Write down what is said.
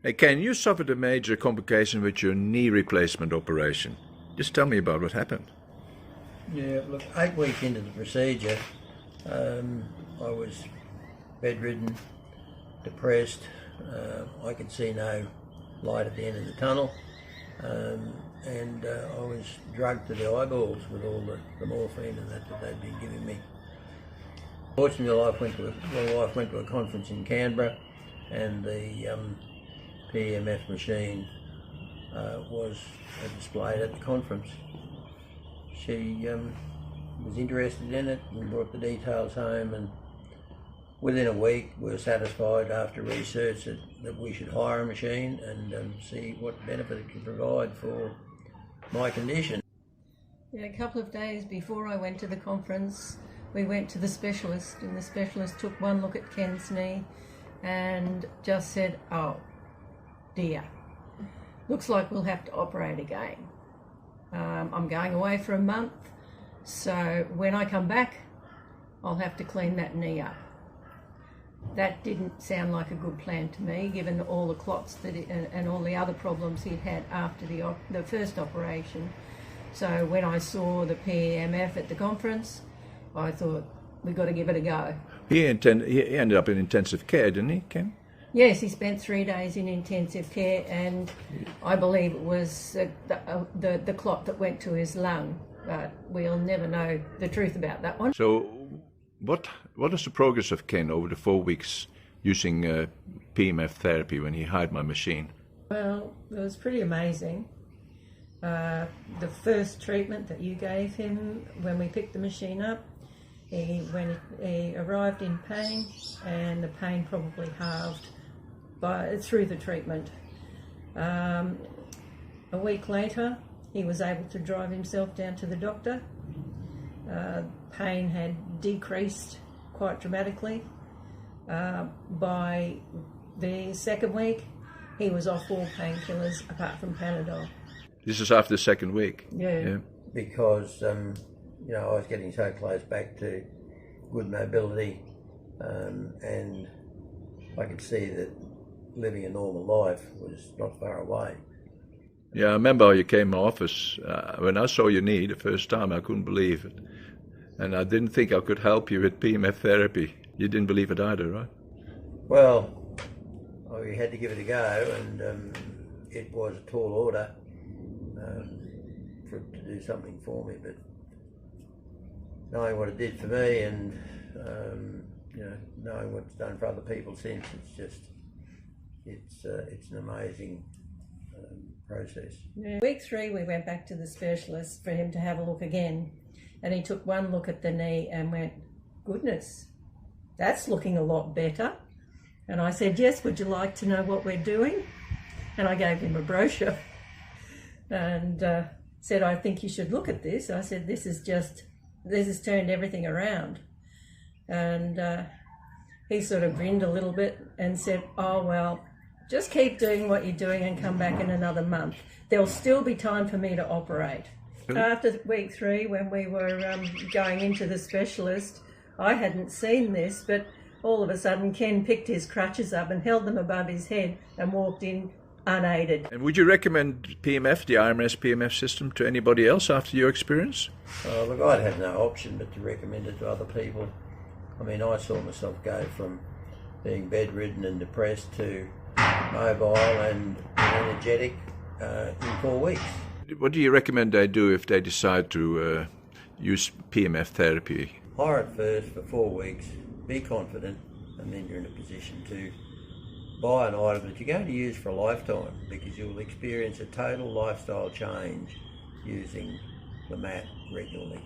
Hey Ken, you suffered a major complication with your knee replacement operation. Just tell me about what happened. Yeah, look, 8 weeks into the procedure, I was bedridden, depressed. I could see no light at the end of the tunnel, and I was drugged to the eyeballs with all the morphine and that they'd been giving me. Fortunately, my wife went to a conference in Canberra, and the PEMF machine was displayed at the conference. She was interested in it and brought the details home, and within a week we were satisfied after research that we should hire a machine and see what benefit it could provide for my condition. Yeah, a couple of days before I went to the conference, we went to the specialist, and the specialist took one look at Ken's knee and just said, "Oh dear, looks like we'll have to operate again. I'm going away for a month, so when I come back, I'll have to clean that knee up." That didn't sound like a good plan to me, given all the clots and all the other problems he'd had after the first operation. So when I saw the PEMF at the conference, I thought, we've got to give it a go. He ended up in intensive care, didn't he, Ken? Yes, he spent 3 days in intensive care, and I believe it was the clot that went to his lung, but we'll never know the truth about that one. So what is the progress of Ken over the 4 weeks using PEMF therapy when he hired my machine? Well, it was pretty amazing. The first treatment that you gave him when we picked the machine up, when he arrived in pain, and the pain probably halved through the treatment. A week later, he was able to drive himself down to the doctor. Pain had decreased quite dramatically. By the second week, he was off all painkillers apart from Panadol. This is after the second week? Yeah. Because I was getting so close back to good mobility, and I could see that living a normal life was not far away. Yeah, I remember how you came to my office. When I saw your knee the first time, I couldn't believe it. And I didn't think I could help you with PEMF therapy. You didn't believe it either, right? Well, we had to give it a go, and it was a tall order for it to do something for me, but knowing what it did for me, and knowing what it's done for other people since, it's an amazing process. Yeah. Week 3, we went back to the specialist for him to have a look again, and he took one look at the knee and went, "Goodness, that's looking a lot better." And I said, "Yes, would you like to know what we're doing?" And I gave him a brochure and said, "I think you should look at this." I said, this has turned everything around. And he sort of grinned a little bit and said, "Oh, well, just keep doing what you're doing and come back in another month. There'll still be time for me to operate." After week 3, when we were going into the specialist, I hadn't seen this, but all of a sudden Ken picked his crutches up and held them above his head and walked in unaided. And would you recommend PEMF, the iMRS PEMF system, to anybody else after your experience? Look, I'd have no option but to recommend it to other people. I mean, I saw myself go from being bedridden and depressed to mobile and energetic in 4 weeks. What do you recommend they do if they decide to use PEMF therapy? Hire it first for 4 weeks, be confident, and then you're in a position to buy an item that you're going to use for a lifetime, because you'll experience a total lifestyle change using the mat regularly.